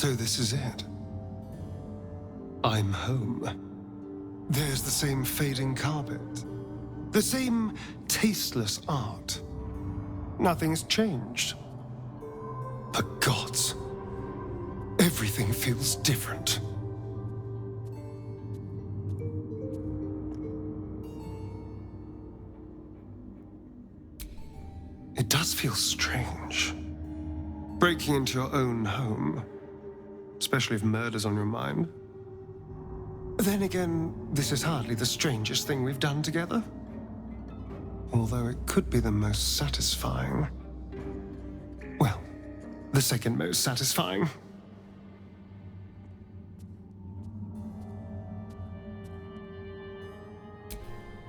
So this is it. I'm home. There's the same fading carpet. The same tasteless art. Nothing's changed. But gods, everything feels different. It does feel strange. Breaking into your own home, especially if murder's on your mind. Then again, this is hardly the strangest thing we've done together. Although it could be the most satisfying. Well, the second most satisfying.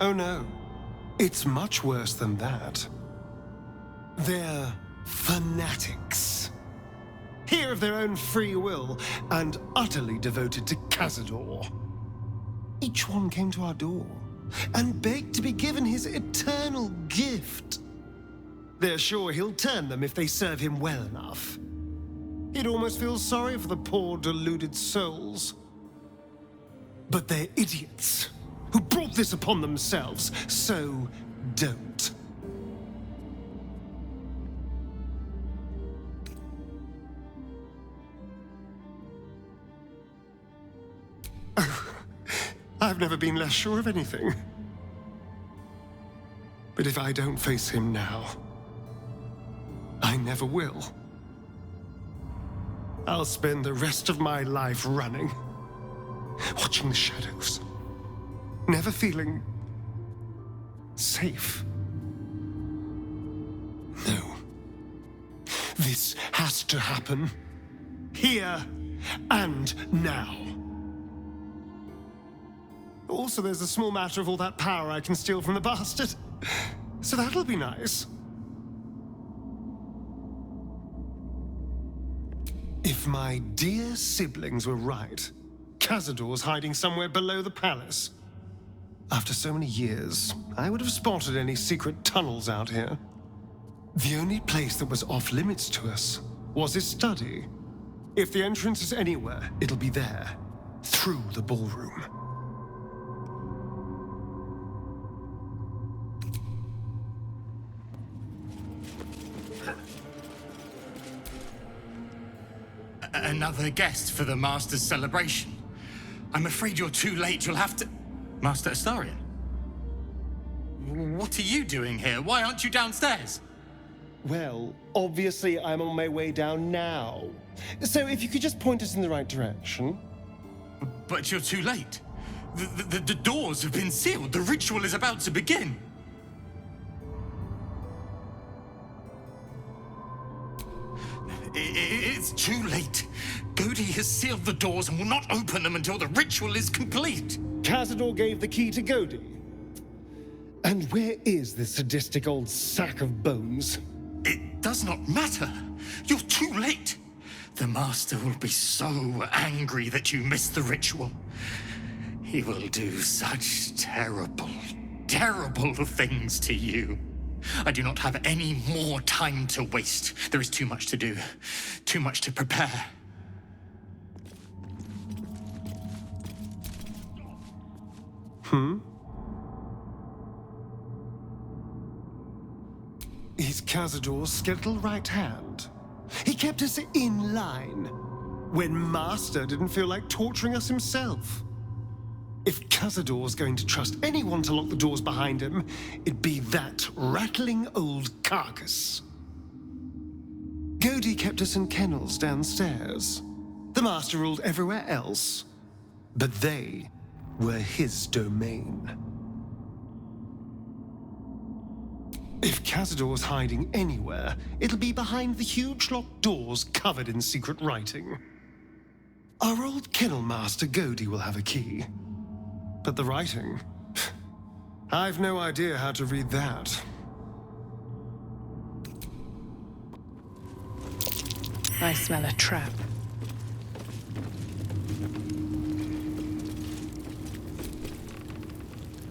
Oh no, it's much worse than that. They're fanatics. Here of their own free will and utterly devoted to Cazador. Each one came to our door and begged to be given his eternal gift. They're sure he'll turn them if they serve him well enough. He'd almost feel sorry for the poor deluded souls. But they're idiots who brought this upon themselves, so don't. I've never been less sure of anything. But if I don't face him now, I never will. I'll spend the rest of my life running, watching the shadows, never feeling safe. No. This has to happen. Here and now. Also, there's a small matter of all that power I can steal from the bastard. So that'll be nice. If my dear siblings were right, Cazador's hiding somewhere below the palace. After so many years, I would have spotted any secret tunnels out here. The only place that was off limits to us was his study. If the entrance is anywhere, it'll be there, through the ballroom. Another guest for the Master's celebration. I'm afraid you're too late. You'll have to... Master Astarion? What are you doing here? Why aren't you downstairs? Well, obviously I'm on my way down now. So if you could just point us in the right direction. But you're too late. The doors have been sealed. The ritual is about to begin. It's too late. Godi has sealed the doors and will not open them until the ritual is complete. Cazador gave the key to Godi. And where is this sadistic old sack of bones? It does not matter. You're too late. The Master will be so angry that you missed the ritual. He will do such terrible, terrible things to you. I do not have any more time to waste. There is too much to do, too much to prepare. He's Cazador's skeletal right hand. He kept us in line when Master didn't feel like torturing us himself. If Cazador's going to trust anyone to lock the doors behind him, it'd be that rattling old carcass. Godi kept us in kennels downstairs. The Master ruled everywhere else, but they were his domain. If Cazador's hiding anywhere, it'll be behind the huge locked doors covered in secret writing. Our old kennel master Godi will have a key. But the writing... I've no idea how to read that. I smell a trap.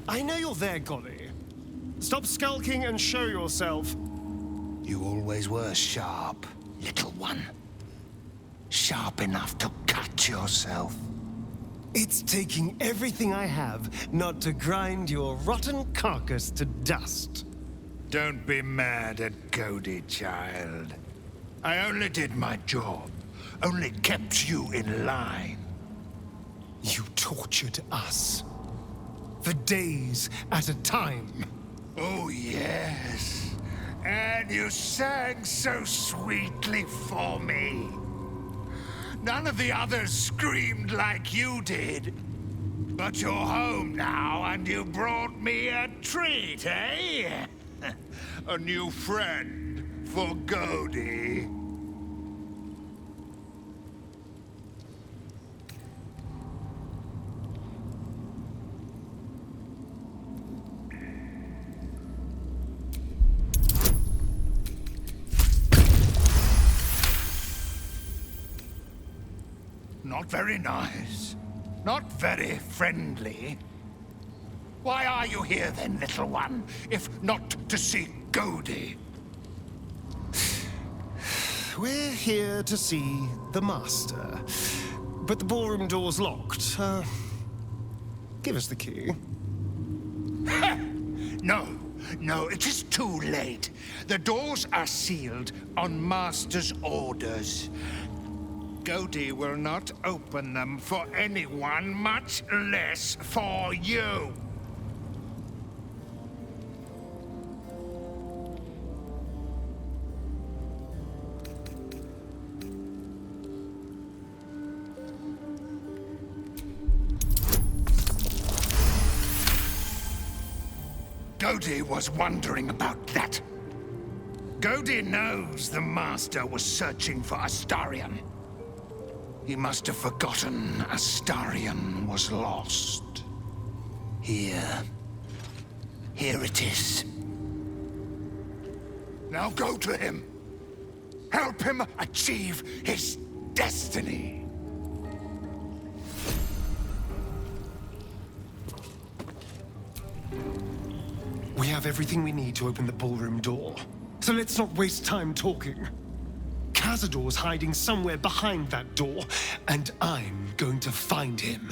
I know you're there, Godi. Stop skulking and show yourself. You always were sharp, little one. Sharp enough to cut yourself? It's taking everything I have not to grind your rotten carcass to dust. Don't be mad at Cody, child. I only did my job. Only kept you in line. You tortured us. For days at a time. Oh, yes. And you sang so sweetly for me. None of the others screamed like you did. But you're home now, and you brought me a treat, eh? A new friend for Cody. Not very nice. Not very friendly. Why are you here then, little one, if not to see Cody? We're here to see the Master. But the ballroom door's locked. Give us the key. No, it is too late. The doors are sealed on Master's orders. Cody will not open them for anyone, much less for you. Cody was wondering about that. Cody knows the Master was searching for Astarion. He must have forgotten Astarion was lost. Here it is. Now go to him. Help him achieve his destiny. We have everything we need to open the ballroom door. So let's not waste time talking. Cazador's hiding somewhere behind that door, and I'm going to find him.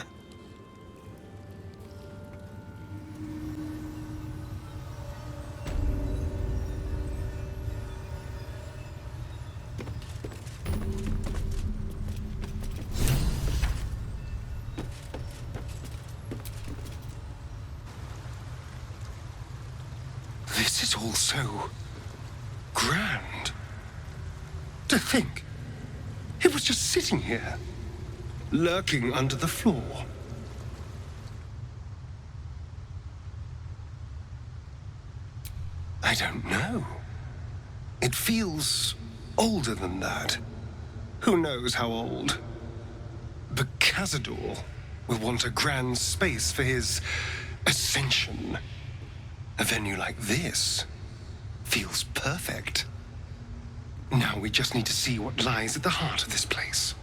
This is all so grand. To think, it was just sitting here, lurking under the floor. I don't know. It feels older than that. Who knows how old? But Cazador will want a grand space for his ascension. A venue like this feels perfect. Now we just need to see what lies at the heart of this place.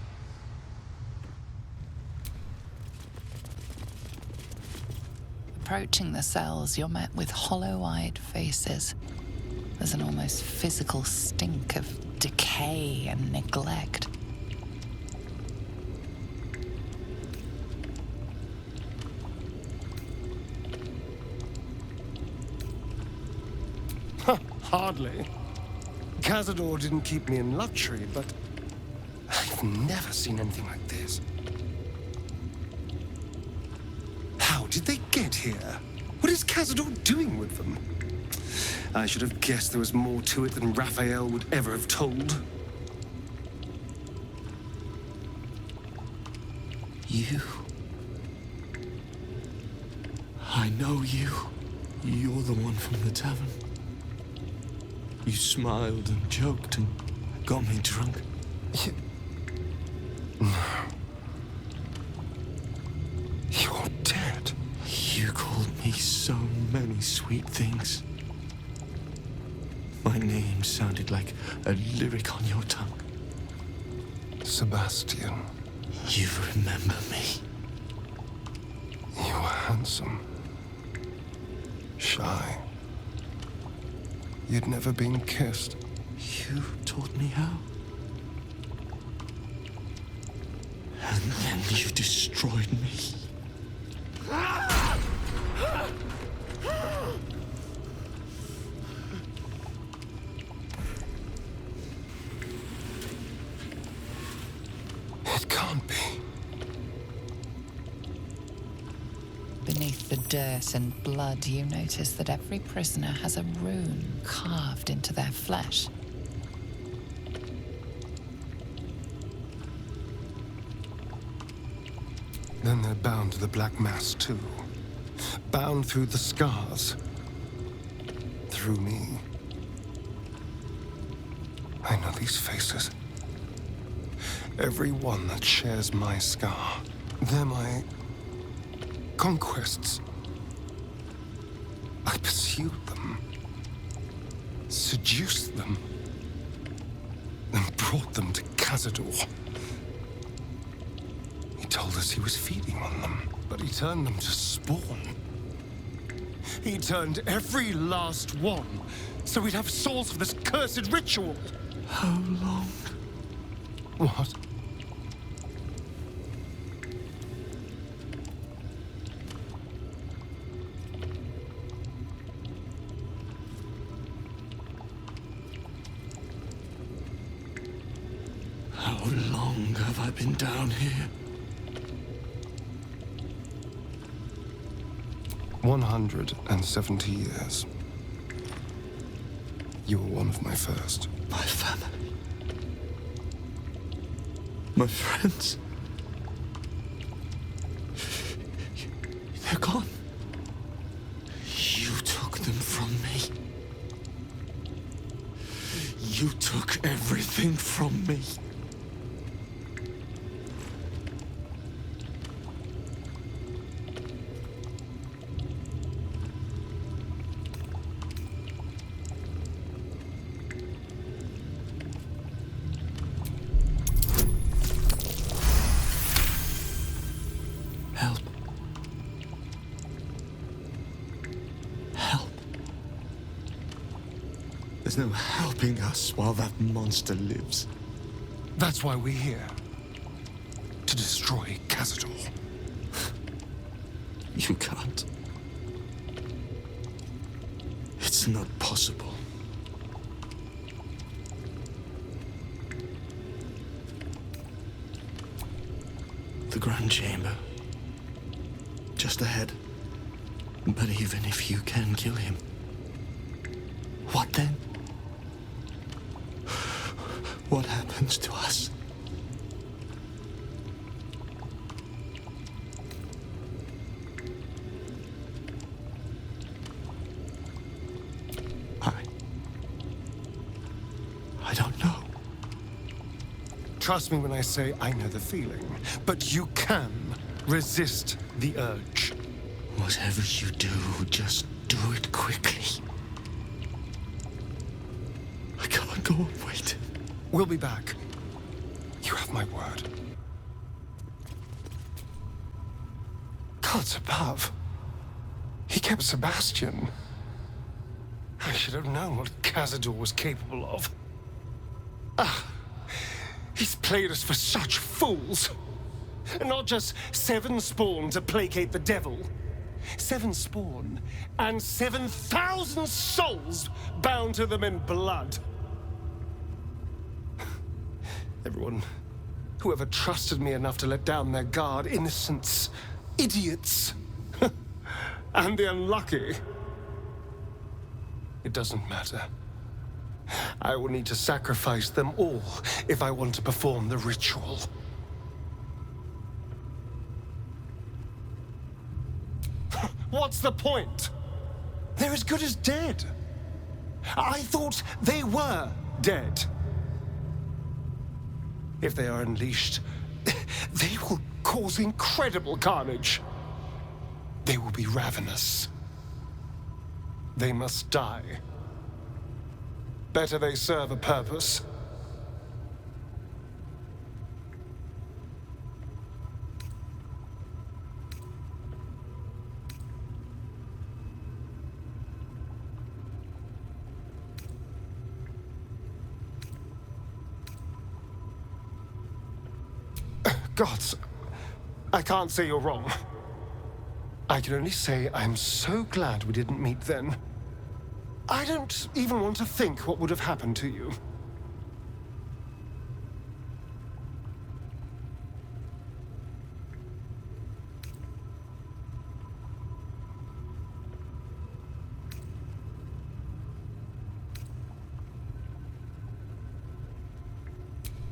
Approaching the cells, you're met with hollow-eyed faces. There's an almost physical stink of decay and neglect. Hardly. Cazador didn't keep me in luxury, but I've never seen anything like this. How did they get here? What is Cazador doing with them? I should have guessed there was more to it than Raphael would ever have told. You. I know you. You're the one from the tavern. You smiled and joked and got me drunk. No. You're dead. You called me so many sweet things. My name sounded like a lyric on your tongue. Sebastian. You remember me. You were handsome. Shy. You'd never been kissed. You taught me how. And then you destroyed me. It can't be. Beneath the dirt and blood, you notice that every prisoner has a rune carved into their flesh. Then they're bound to the Black Mass, too. Bound through the scars. Through me. I know these faces. Every one that shares my scar. They're my conquests. I pursued them. Seduced them. And brought them to Cazador. He told us he was feeding on them, but he turned them to spawn. He turned every last one, so we'd have souls for this cursed ritual. How long? What? How long have I been down here? 170 years. You were one of my first. My family. My friends. They're gone. You took them from me. You took everything from me. Help. Help. There's no helping us while that monster lives. That's why we're here. To destroy Cazador. You can't. It's not possible. The Grand Chamber. Just ahead. But even if you can kill him, what then? What happens to us? I don't know. Trust me when I say I know the feeling, but you can resist the urge. Whatever you do, just do it quickly. I can't go on waiting. We'll be back. You have my word. Gods above. He kept Sebastian. I should have known what Cazador was capable of. He's played us for such fools. And not just 7 spawn to placate the devil. 7 spawn and 7,000 souls bound to them in blood. Everyone, whoever trusted me enough to let down their guard, innocents, idiots, and the unlucky. It doesn't matter. I will need to sacrifice them all if I want to perform the ritual. What's the point? They're as good as dead. I thought they were dead. If they are unleashed, they will cause incredible carnage. They will be ravenous. They must die. Better they serve a purpose. Gods, I can't say you're wrong. I can only say I'm so glad we didn't meet then. I don't even want to think what would have happened to you.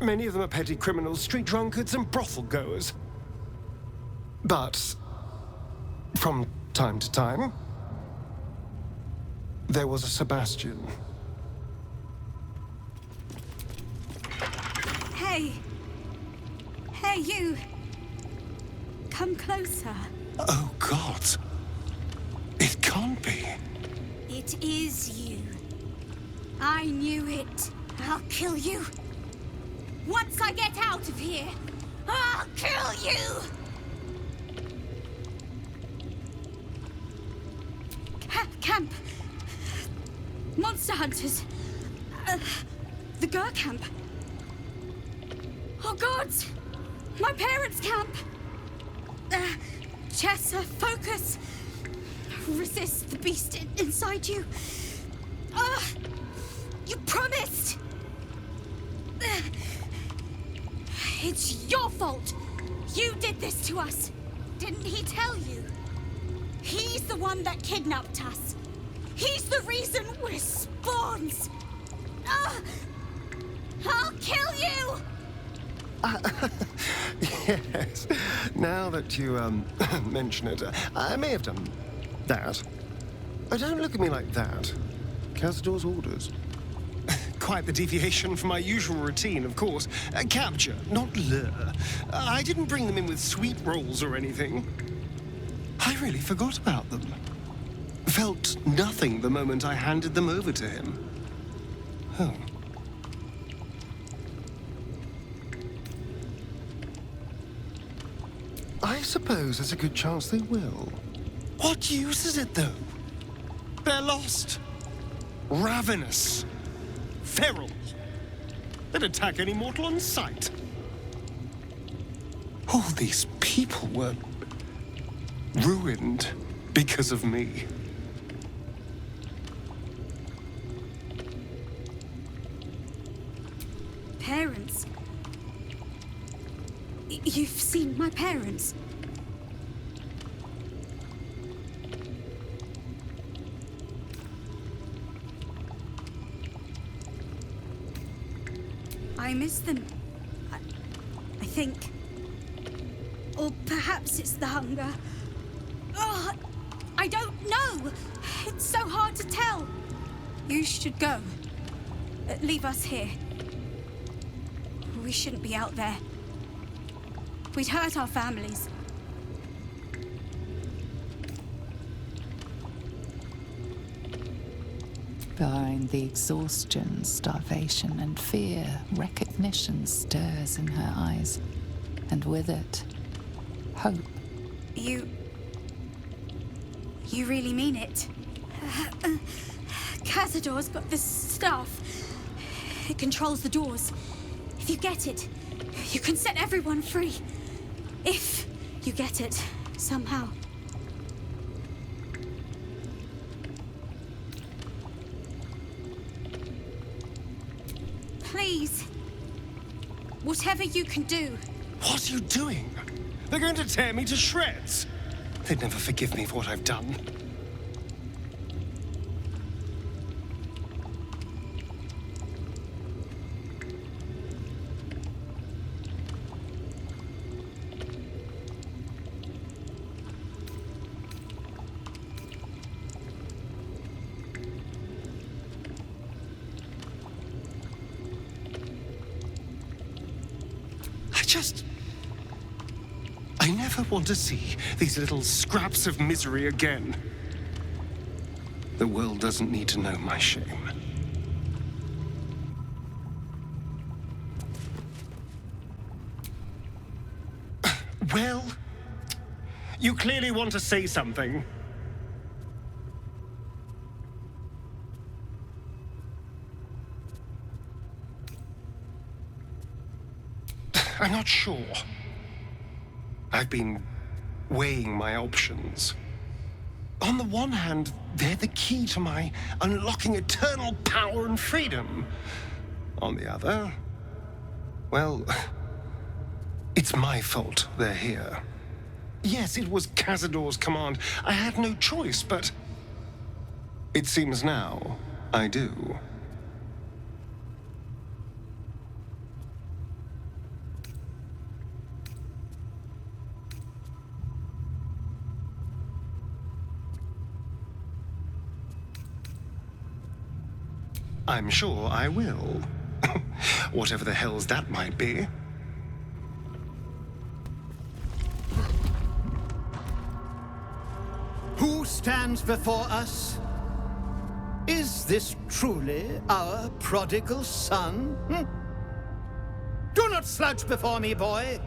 Many of them are petty criminals, street drunkards, and brothel goers. But, from time to time, there was a Sebastian. Hey! Hey, you! Come closer. Oh, God. It can't be. It is you. I knew it. I'll kill you. Once I get out of here, I'll kill you! Camp. Monster hunters. The Gur camp. Oh, gods! My parents' camp. Chessa, focus. Resist the beast inside you. You promised. It's your fault. You did this to us. Didn't he tell you? He's the one that kidnapped us. He's the reason we're spawns. I'll kill you! Yes. Now that you, mention it, I may have done that. Don't look at me like that. Cazador's orders. Quite the deviation from my usual routine, of course. Capture, not lure. I didn't bring them in with sweet rolls or anything. I really forgot about them. Felt nothing the moment I handed them over to him. Oh. I suppose there's a good chance they will. What use is it, though? They're lost. Ravenous. Feral. They'd attack any mortal on sight. All these people were ruined because of me. Parents? You've seen my parents? I miss them. I think. Or perhaps it's the hunger. Oh, I don't know. It's so hard to tell. You should go. Leave us here. We shouldn't be out there. We'd hurt our families. Behind the exhaustion, starvation, and fear, recognition stirs in her eyes. And with it, hope. You really mean it? Cazador's got this staff. It controls the doors. If you get it, you can set everyone free. If you get it, somehow. Please. Whatever you can do. What are you doing? They're going to tear me to shreds. They'd never forgive me for what I've done. I never want to see these little scraps of misery again. The world doesn't need to know my shame. Well, you clearly want to say something. I'm not sure. I've been weighing my options. On the one hand, they're the key to my unlocking eternal power and freedom. On the other, well, it's my fault they're here. Yes, it was Cazador's command. I had no choice, but it seems now I do. I'm sure I will. Whatever the hells that might be. Who stands before us? Is this truly our prodigal son? Do not slouch before me, boy.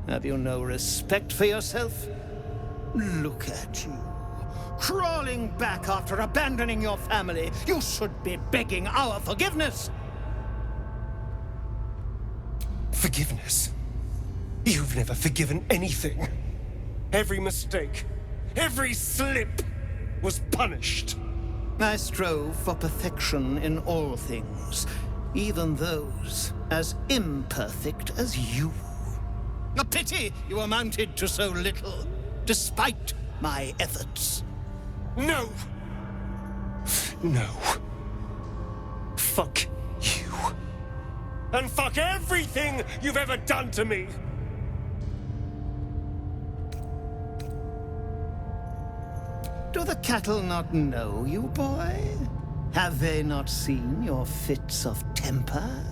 Have you no respect for yourself? Look at you. Crawling back after abandoning your family. You should be begging our forgiveness. Forgiveness? You've never forgiven anything. Every mistake, every slip was punished. I strove for perfection in all things, even those as imperfect as you. A pity you amounted to so little, despite my efforts. No! No. Fuck you. And fuck everything you've ever done to me! Do the cattle not know you, boy? Have they not seen your fits of temper?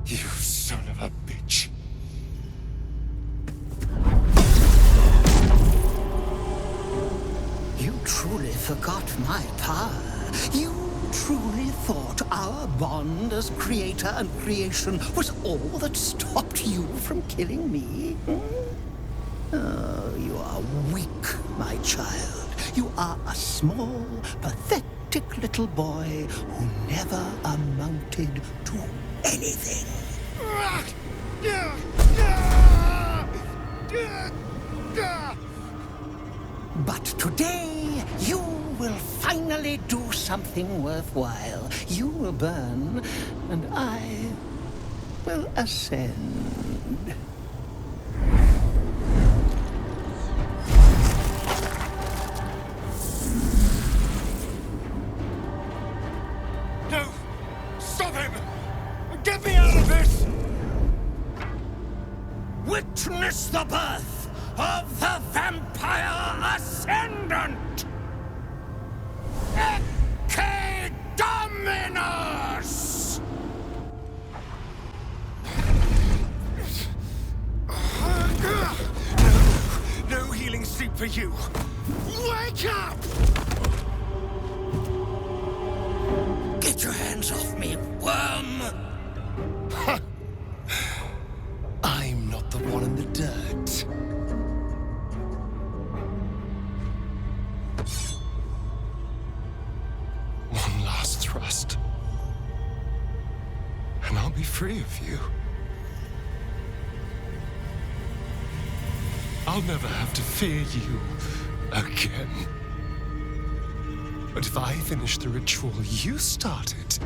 You son of a bitch. You truly forgot my power. You truly thought our bond as creator and creation was all that stopped you from killing me? Oh, you are weak, my child. You are a small, pathetic little boy who never amounted to anything. But today, you will finally do something worthwhile. You will burn, and I will ascend. No! Stop him! Get me out of this! Witness the birth of the Vampire Ascendant! Ecce Dominus! No healing sleep for you! Wake up! Get your hands off me, worm! I'm not the one in the dirt. One last thrust. And I'll be free of you. I'll never have to fear you again. But if I finish the ritual you started,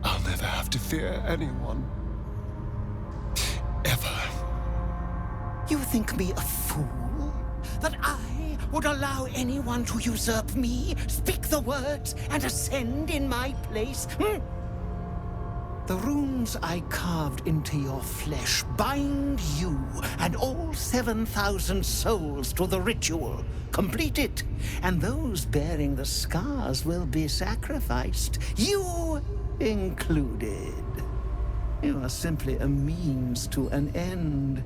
I'll never have to fear anyone. Ever. You think me a fool? That I would allow anyone to usurp me, speak the words, and ascend in my place? The runes I carved into your flesh bind you and all 7,000 souls to the ritual. Complete it, and those bearing the scars will be sacrificed, you included. You are simply a means to an end.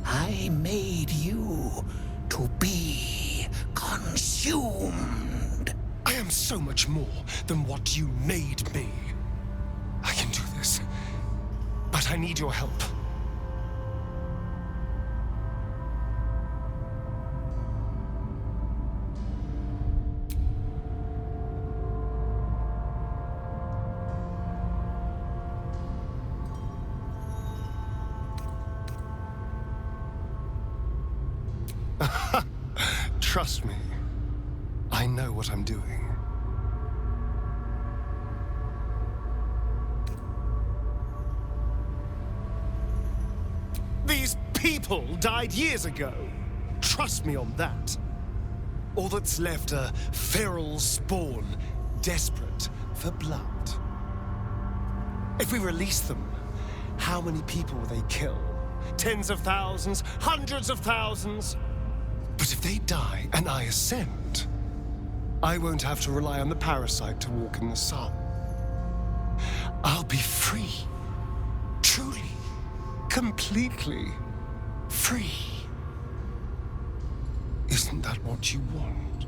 I made you to be consumed. I am so much more than what you made me. I can do this, but I need your help. Trust me, I know what I'm doing. These people died years ago. Trust me on that. All that's left are feral spawn, desperate for blood. If we release them, how many people will they kill? Tens of thousands, hundreds of thousands? But if they die and I ascend, I won't have to rely on the parasite to walk in the sun. I'll be free. Truly. Completely free. Isn't that what you want?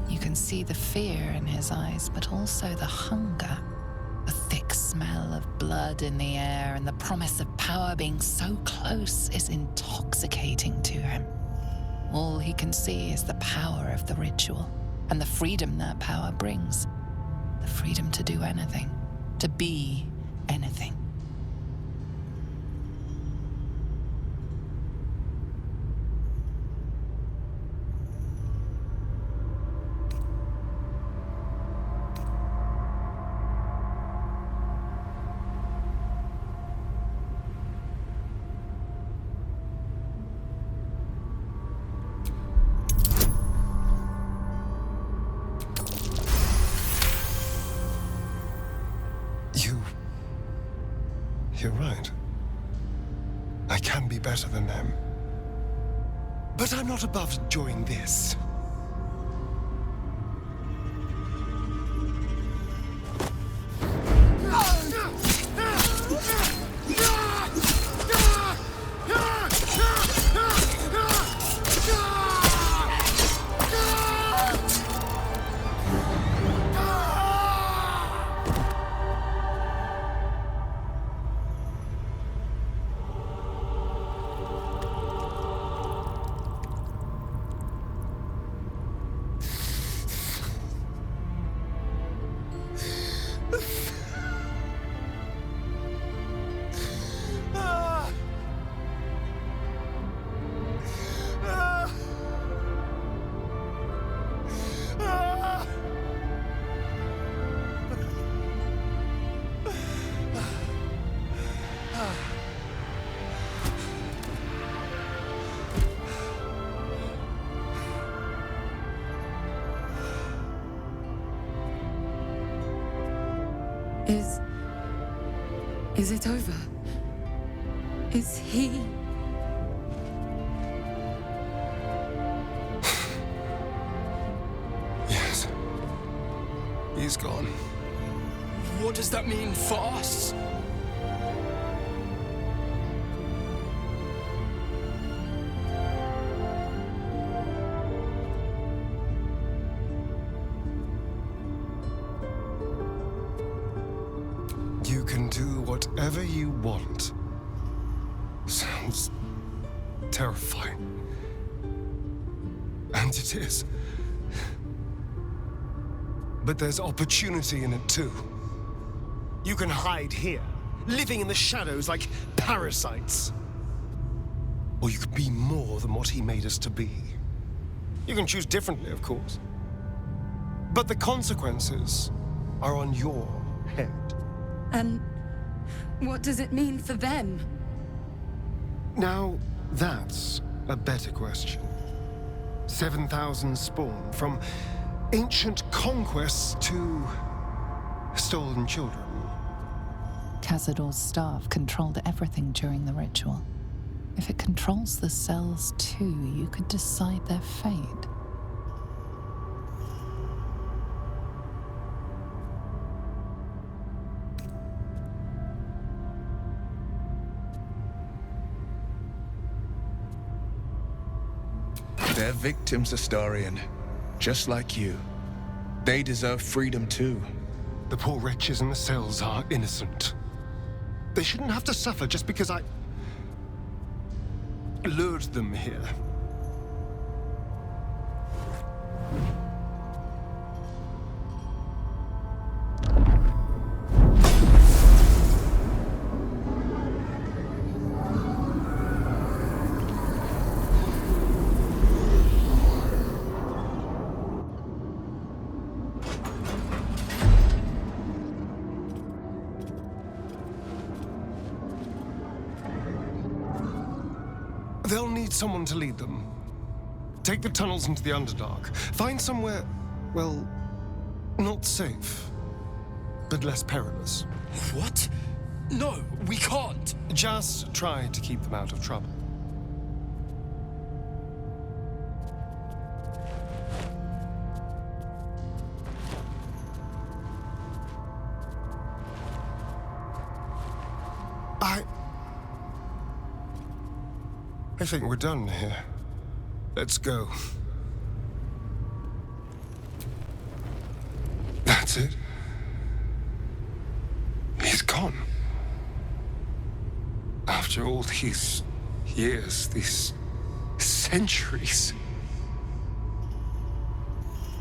You can see the fear in his eyes, but also the hunger. The thick smell of blood in the air and the promise of power being so close is intoxicating to him. All he can see is the power of the ritual and the freedom that power brings. The freedom to do anything, to be anything. You're right. I can be better than them. But I'm not above enjoying this. Is it over? Is he... Yes. He's gone. What does that mean for us? You can do whatever you want. Sounds terrifying. And it is. But there's opportunity in it too. You can hide here, living in the shadows like parasites. Or you could be more than what he made us to be. You can choose differently, of course. But the consequences are on your head. And what does it mean for them? Now, that's a better question. 7,000 spawn, from ancient conquests to stolen children. Cazador's staff controlled everything during the ritual. If it controls the cells too, you could decide their fate. They're victims, Astarion. Just like you. They deserve freedom too. The poor wretches in the cells are innocent. They shouldn't have to suffer just because I lured them here. They'll need someone to lead them. Take the tunnels into the Underdark. Find somewhere, well, not safe, but less perilous. What? No, we can't. Just try to keep them out of trouble. I think we're done here. Let's go. That's it. He's gone. After all these years, these centuries,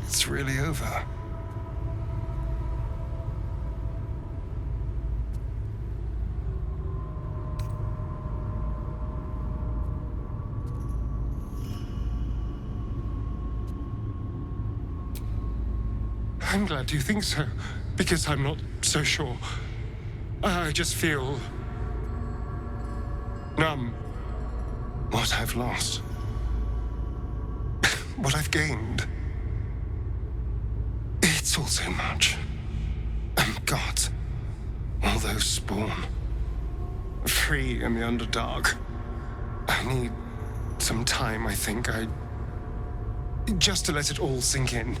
it's really over. I'm glad you think so, because I'm not so sure. I just feel numb. What I've lost. What I've gained. It's all so much. And God, all those spawn. Free in the Underdark. I need some time, I think. Just to let it all sink in.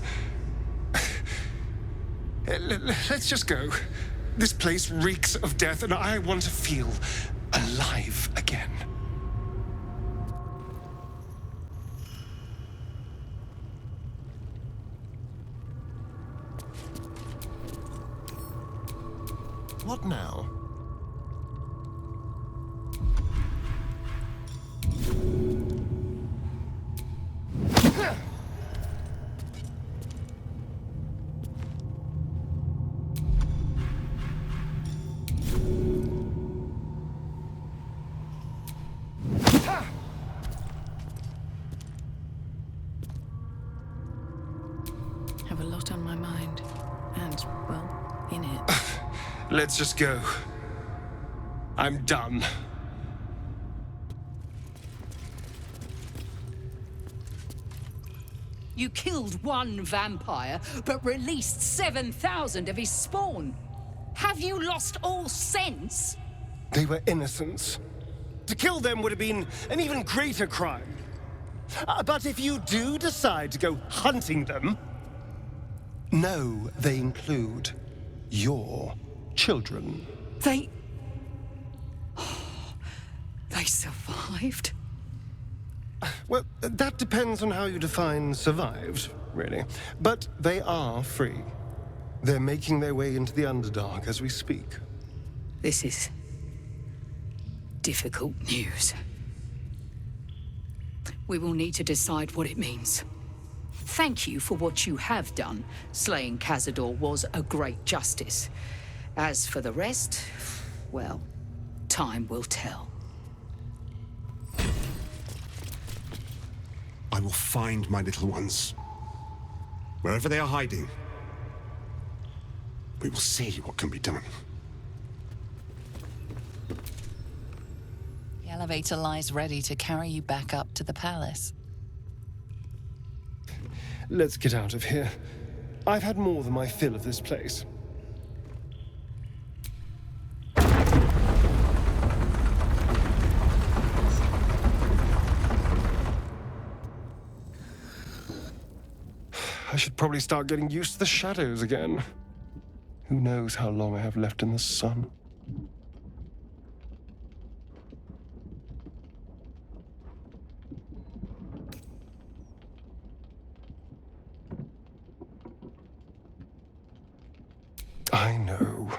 Let's just go. This place reeks of death, and I want to feel alive again. What now? Have a lot on my mind. And, well, in it. Let's just go. I'm done. You killed one vampire, but released 7,000 of his spawn. Have you lost all sense? They were innocents. To kill them would have been an even greater crime. But if you do decide to go hunting them, know they include your children. They survived? Well, that depends on how you define survived, really. But they are free. They're making their way into the Underdark as we speak. This is difficult news. We will need to decide what it means. Thank you for what you have done. Slaying Cazador was a great justice. As for the rest, well, time will tell. I will find my little ones. Wherever they are hiding. We will see what can be done. The elevator lies ready to carry you back up to the palace. Let's get out of here. I've had more than my fill of this place. I should probably start getting used to the shadows again. Who knows how long I have left in the sun? I know.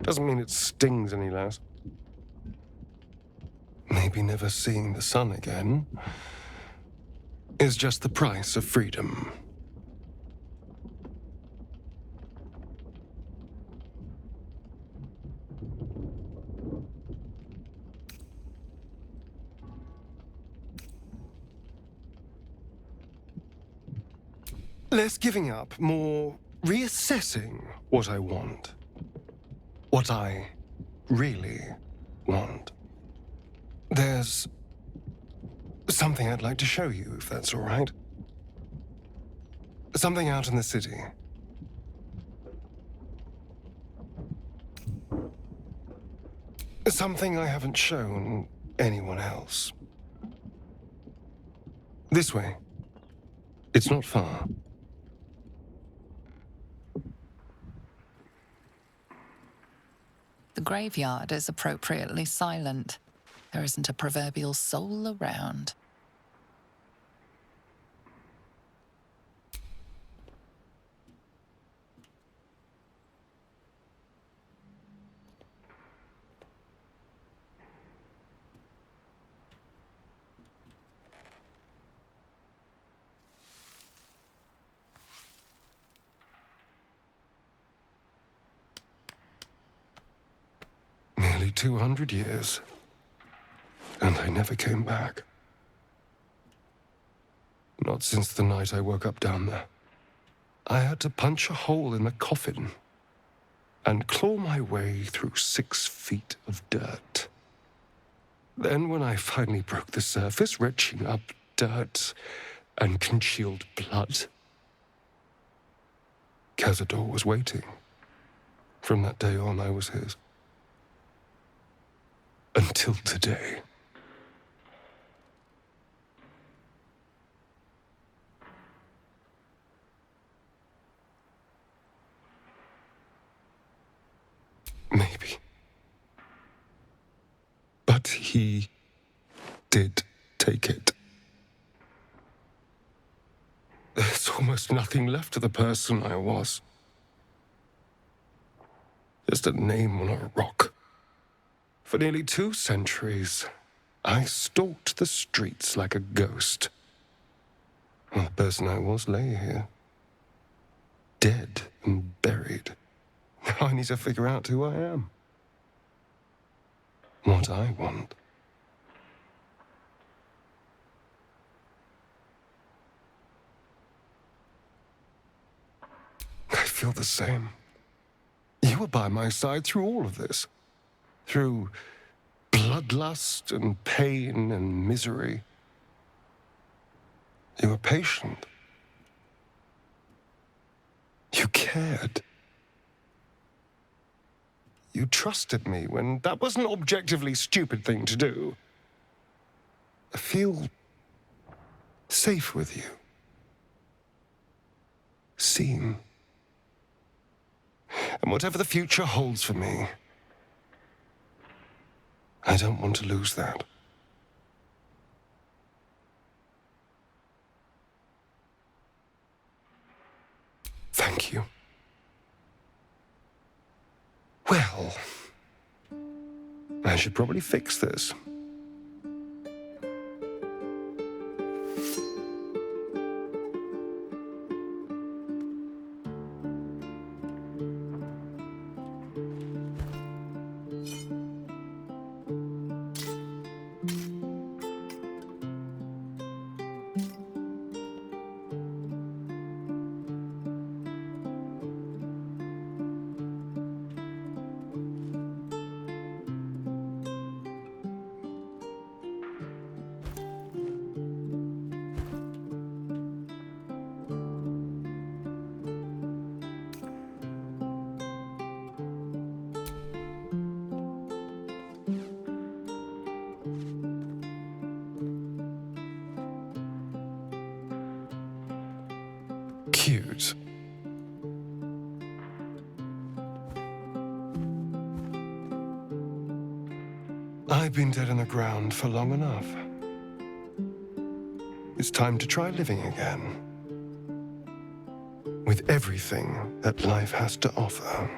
Doesn't mean it stings any less. Maybe never seeing the sun again is just the price of freedom. Less giving up, more reassessing what I want. What I really want. There's something I'd like to show you, if that's all right. Something out in the city. Something I haven't shown anyone else. This way. It's not far. The graveyard is appropriately silent. There isn't a proverbial soul around. Nearly 200 years. And I never came back. Not since the night I woke up down there. I had to punch a hole in the coffin and claw my way through 6 feet of dirt. Then when I finally broke the surface, retching up dirt and congealed blood, Cazador was waiting. From that day on, I was his. Until today. Maybe. But he did take it. There's almost nothing left of the person I was. Just a name on a rock. For nearly 2 centuries, I stalked the streets like a ghost. And the person I was lay here. Dead and buried. Now I need to figure out who I am. What I want. I feel the same. You were by my side through all of this. Through bloodlust and pain and misery. You were patient. You cared. You trusted me when that was an objectively stupid thing to do. I feel safe with you. Seen. And whatever the future holds for me, I don't want to lose that. Thank you. Well, I should probably fix this. Cute. I've been dead in the ground for long enough. It's time to try living again. With everything that life has to offer.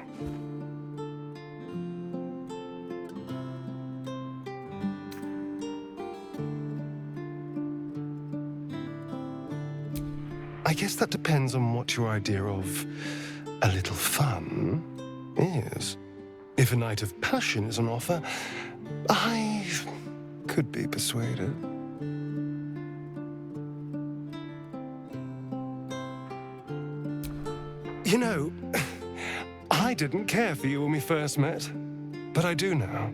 guess that depends on what your idea of a little fun is. If a night of passion is on offer, I could be persuaded. You know, I didn't care for you when we first met, but I do now.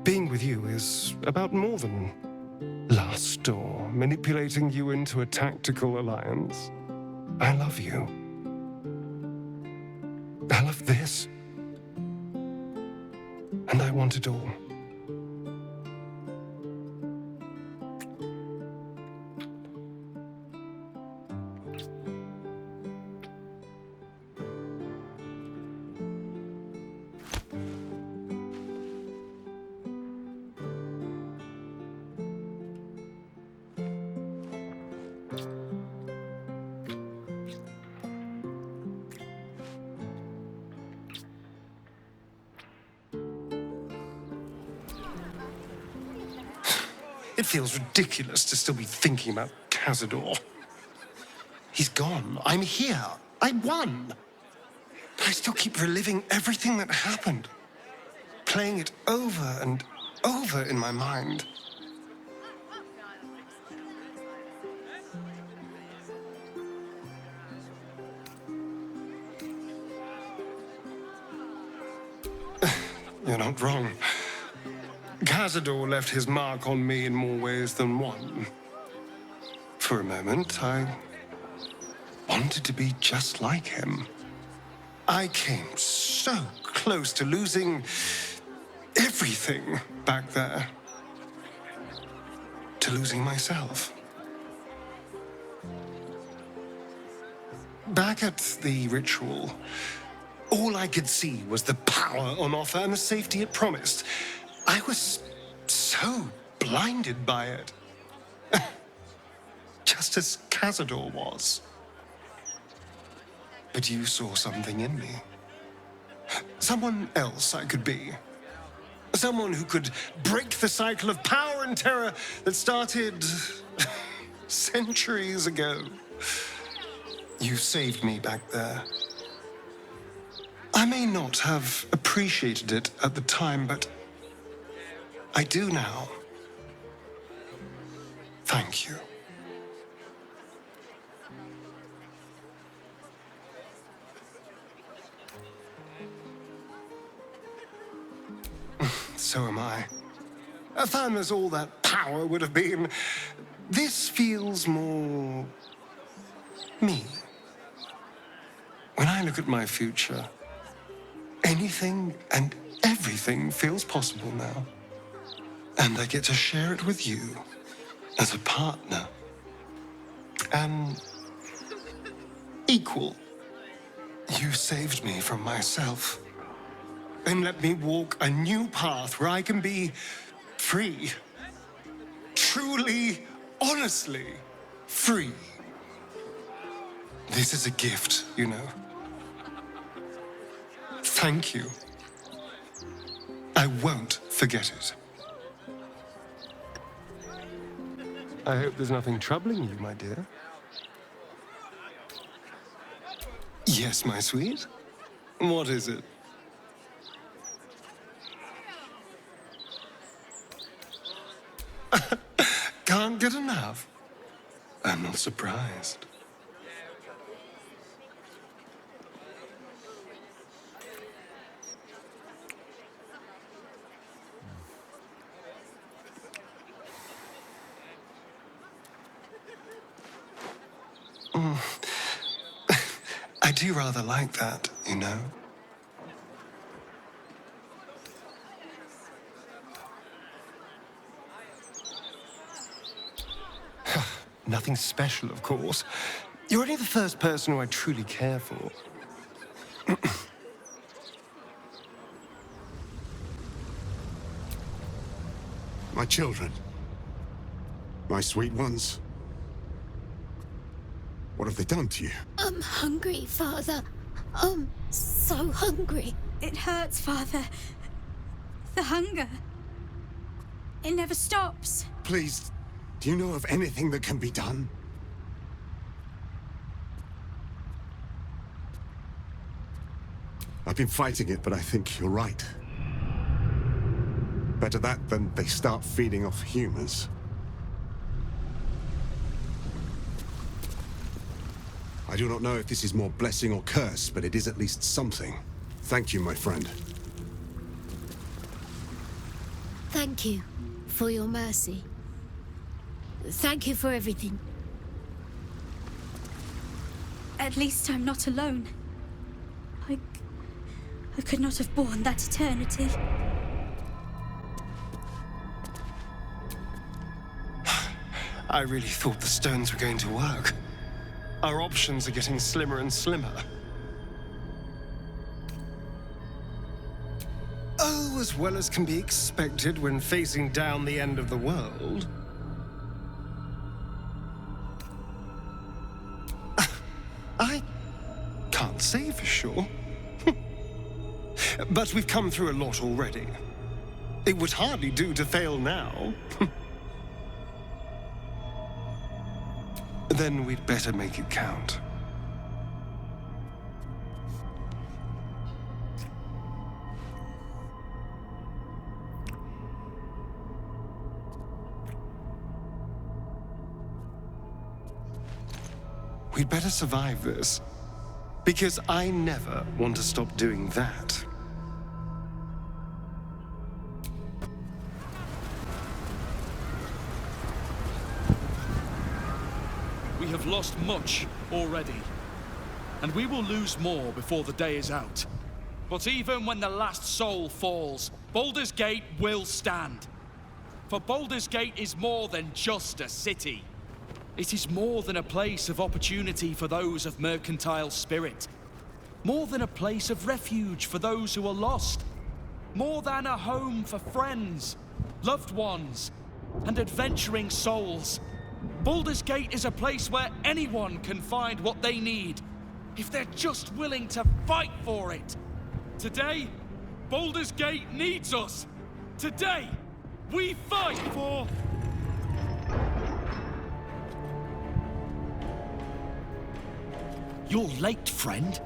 Being with you is about more than lust or manipulating you into a tactical alliance. I love you. I love this. And I want it all. It feels ridiculous to still be thinking about Cazador. He's gone. I'm here. I won. But I still keep reliving everything that happened, playing it over and over in my mind. You're not wrong. Cazador left his mark on me in more ways than one. For a moment, I wanted to be just like him. I came so close to losing everything back there. To losing myself. Back at the ritual, all I could see was the power on offer and the safety it promised. I was so blinded by it. Just as Cazador was. But you saw something in me. Someone else I could be. Someone who could break the cycle of power and terror that started centuries ago. You saved me back there. I may not have appreciated it at the time, but I do now. Thank you. So am I. Fun as all that power would have been, this feels more me. When I look at my future, anything and everything feels possible now. And I get to share it with you as a partner. An equal. You saved me from myself. And let me walk a new path where I can be free. Truly, honestly free. This is a gift, you know. Thank you. I won't forget it. I hope there's nothing troubling you, my dear. Yes, my sweet. What is it? Can't get enough. I'm not surprised. I do rather like that, you know. Nothing special, of course. You're only the first person who I truly care for. My children. My sweet ones. What have they done to you? I'm hungry, Father. I'm so hungry. It hurts, Father. The hunger. It never stops. Please, do you know of anything that can be done? I've been fighting it, but I think you're right. Better that than they start feeding off humans. I do not know if this is more blessing or curse, but it is at least something. Thank you, my friend. Thank you for your mercy. Thank you for everything. At least I'm not alone. I could not have borne that eternity. I really thought the stones were going to work. Our options are getting slimmer and slimmer. Oh, as well as can be expected when facing down the end of the world. I can't say for sure. But we've come through a lot already. It would hardly do to fail now. Then we'd better make it count. We'd better survive this, because I never want to stop doing that. We have lost much already, and we will lose more before the day is out. But even when the last soul falls, Baldur's Gate will stand. For Baldur's Gate is more than just a city. It is more than a place of opportunity for those of mercantile spirit. More than a place of refuge for those who are lost. More than a home for friends, loved ones, and adventuring souls. Baldur's Gate is a place where anyone can find what they need, if they're just willing to fight for it. Today, Baldur's Gate needs us. Today, we fight for... You're late, friend.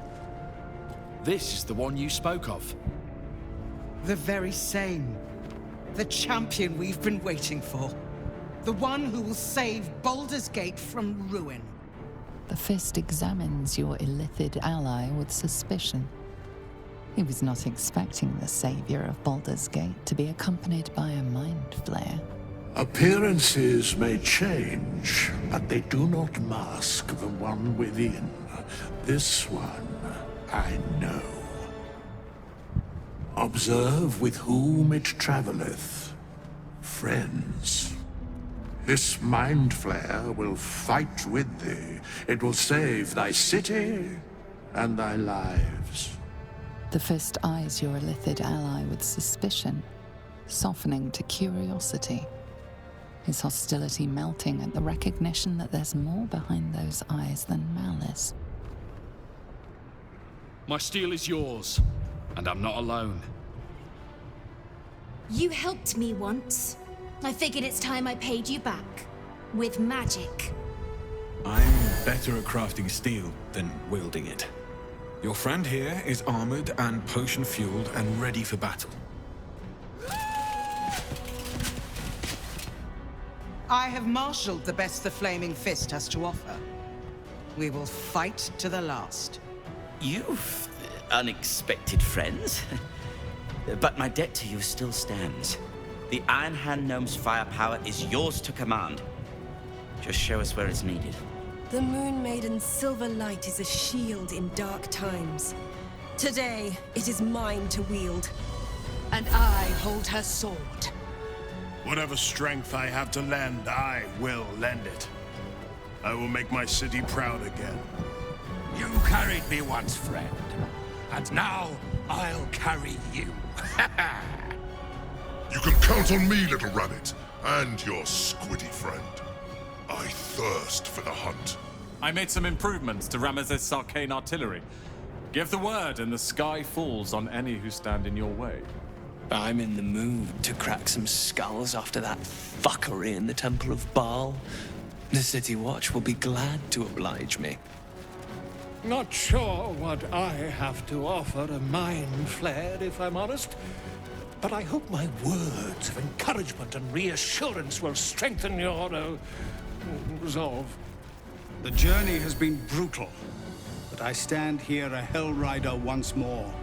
This is the one you spoke of. The very same. The champion we've been waiting for. The one who will save Baldur's Gate from ruin. The Fist examines your illithid ally with suspicion. He was not expecting the savior of Baldur's Gate to be accompanied by a mind flayer. Appearances may change, but they do not mask the one within. This one, I know. Observe with whom it travelleth. Friends. This mind flayer will fight with thee. It will save thy city and thy lives. The Fist eyes your illithid ally with suspicion, softening to curiosity. His hostility melting at the recognition that there's more behind those eyes than malice. My steel is yours, and I'm not alone. You helped me once. I figured it's time I paid you back. With magic. I'm better at crafting steel than wielding it. Your friend here is armored and potion-fueled and ready for battle. I have marshaled the best the Flaming Fist has to offer. We will fight to the last. You've unexpected friends. But my debt to you still stands. The Iron Hand Gnome's firepower is yours to command. Just show us where it's needed. The Moon Maiden's silver light is a shield in dark times. Today, it is mine to wield. And I hold her sword. Whatever strength I have to lend, I will lend it. I will make my city proud again. You carried me once, friend. And now, I'll carry you. You can count on me, little rabbit, and your squiddy friend. I thirst for the hunt. I made some improvements to Ramesses' arcane artillery. Give the word and the sky falls on any who stand in your way. I'm in the mood to crack some skulls after that fuckery in the Temple of Baal. The City Watch will be glad to oblige me. Not sure what I have to offer a mind flare, if I'm honest. But I hope my words of encouragement and reassurance will strengthen your resolve. The journey has been brutal, but I stand here a Hell Rider once more.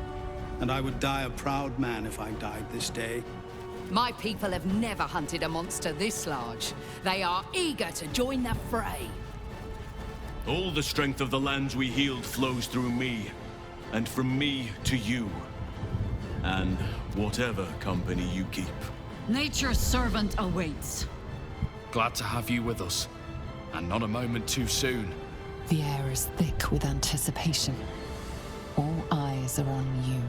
And I would die a proud man if I died this day. My people have never hunted a monster this large. They are eager to join the fray. All the strength of the lands we healed flows through me, and from me to you. And whatever company you keep. Nature's servant awaits. Glad to have you with us, and not a moment too soon. The air is thick with anticipation. All eyes are on you.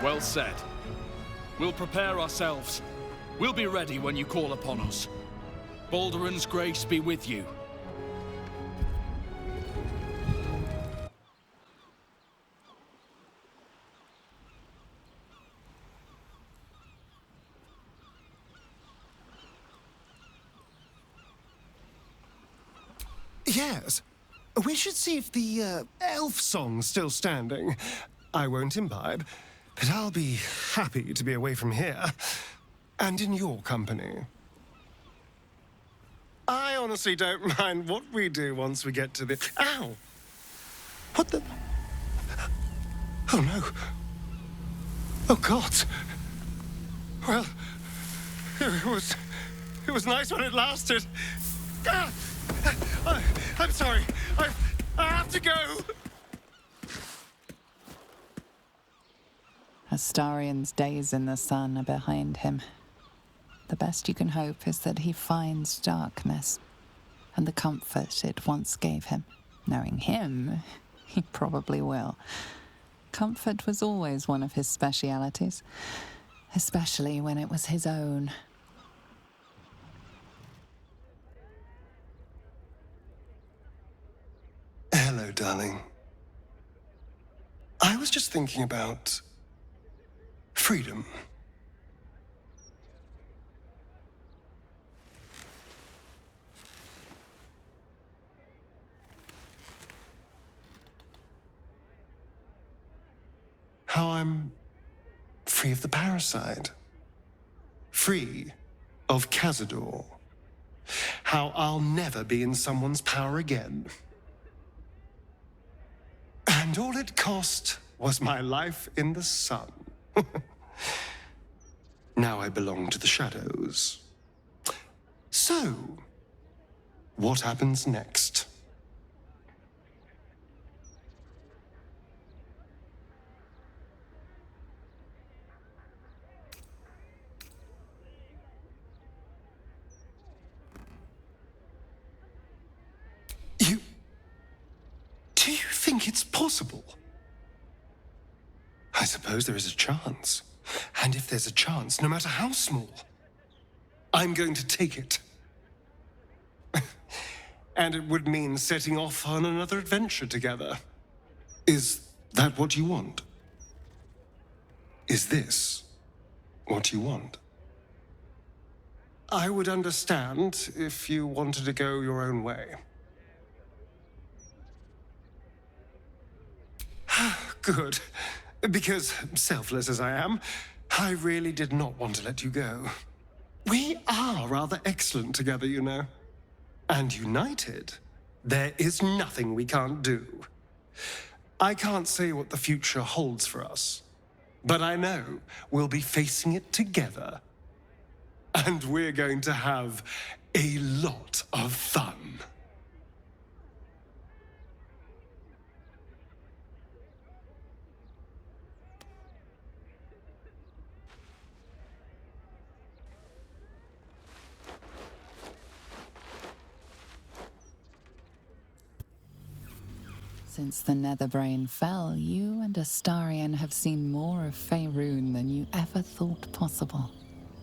Well said. We'll prepare ourselves. We'll be ready when you call upon us. Balduran's grace be with you. Yes. We should see if the elf song's still standing. I won't imbibe, but I'll be happy to be away from here. And in your company. I honestly don't mind what we do once we get to the... Ow! What the... Oh, no. Oh, God. Well, it was nice when it lasted. Ah! I'm sorry. I have to go. Astarion's days in the sun are behind him. The best you can hope is that he finds darkness and the comfort it once gave him. Knowing him, he probably will. Comfort was always one of his specialities, especially when it was his own. Hello, darling. I was just thinking about freedom. How I'm free of the parasite. Free of Cazador. How I'll never be in someone's power again. And all it cost was my life in the sun. Now I belong to the shadows. So, what happens next? Do you think it's possible? I suppose there is a chance. And if there's a chance, no matter how small, I'm going to take it. And it would mean setting off on another adventure together. Is that what you want? Is this what you want? I would understand if you wanted to go your own way. Good. Because, selfless as I am, I really did not want to let you go. We are rather excellent together, you know. And united, there is nothing we can't do. I can't say what the future holds for us, but I know we'll be facing it together. And we're going to have a lot of fun. Since the Netherbrain fell, you and Astarion have seen more of Faerun than you ever thought possible.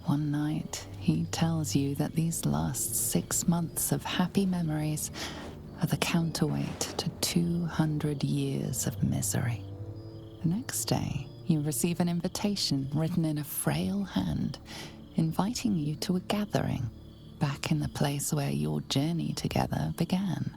One night, he tells you that these last 6 months of happy memories are the counterweight to 200 years of misery. The next day, you receive an invitation written in a frail hand, inviting you to a gathering back in the place where your journey together began.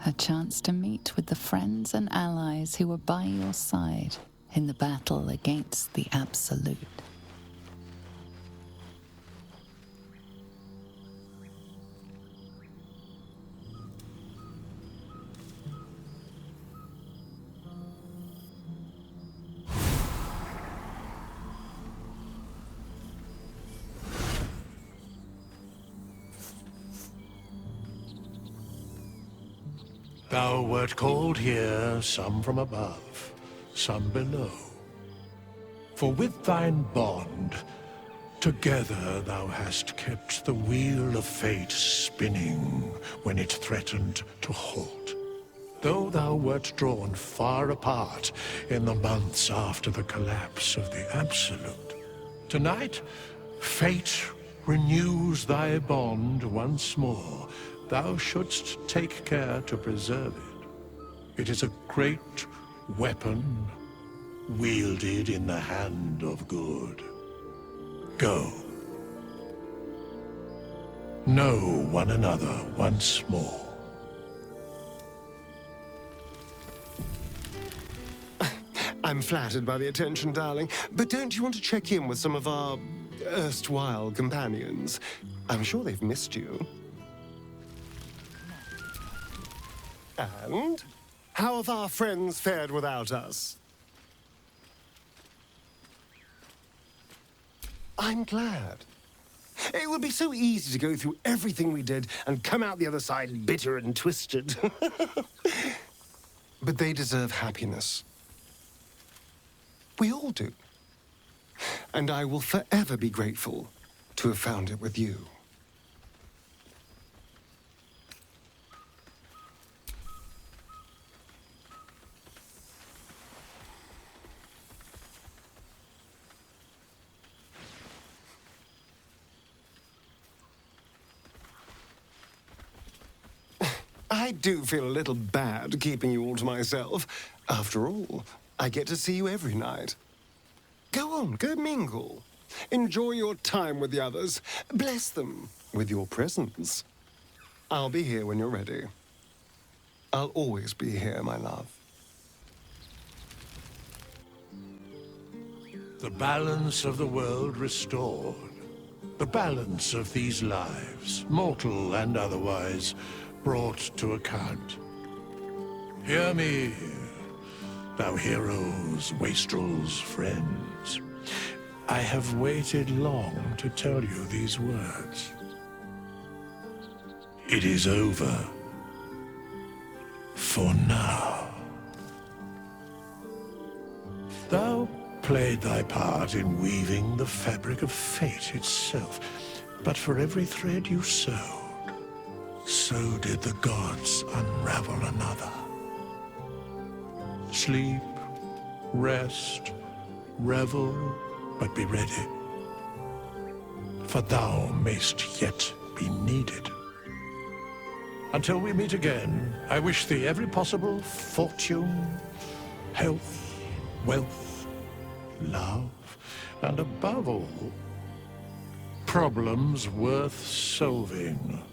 A chance to meet with the friends and allies who were by your side in the battle against the Absolute. Thou wert called here, some from above, some below. For with thine bond, together thou hast kept the wheel of fate spinning when it threatened to halt. Though thou wert drawn far apart in the months after the collapse of the Absolute, tonight, fate renews thy bond once more. Thou shouldst take care to preserve it. It is a great weapon, wielded in the hand of good. Go. Know one another once more. I'm flattered by the attention, darling, but don't you want to check in with some of our erstwhile companions? I'm sure they've missed you. And how have our friends fared without us? I'm glad. It would be so easy to go through everything we did and come out the other side bitter and twisted. But they deserve happiness. We all do. And I will forever be grateful to have found it with you. I do feel a little bad keeping you all to myself. After all, I get to see you every night. Go on, go mingle. Enjoy your time with the others. Bless them with your presence. I'll be here when you're ready. I'll always be here, my love. The balance of the world restored. The balance of these lives, mortal and otherwise, brought to account. Hear me, thou heroes, wastrels, friends. I have waited long to tell you these words. It is over. For now. Thou played thy part in weaving the fabric of fate itself, but for every thread you sewed, so did the gods unravel another. Sleep, rest, revel, but be ready. For thou mayst yet be needed. Until we meet again, I wish thee every possible fortune, health, wealth, love, and above all, problems worth solving.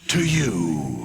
To you.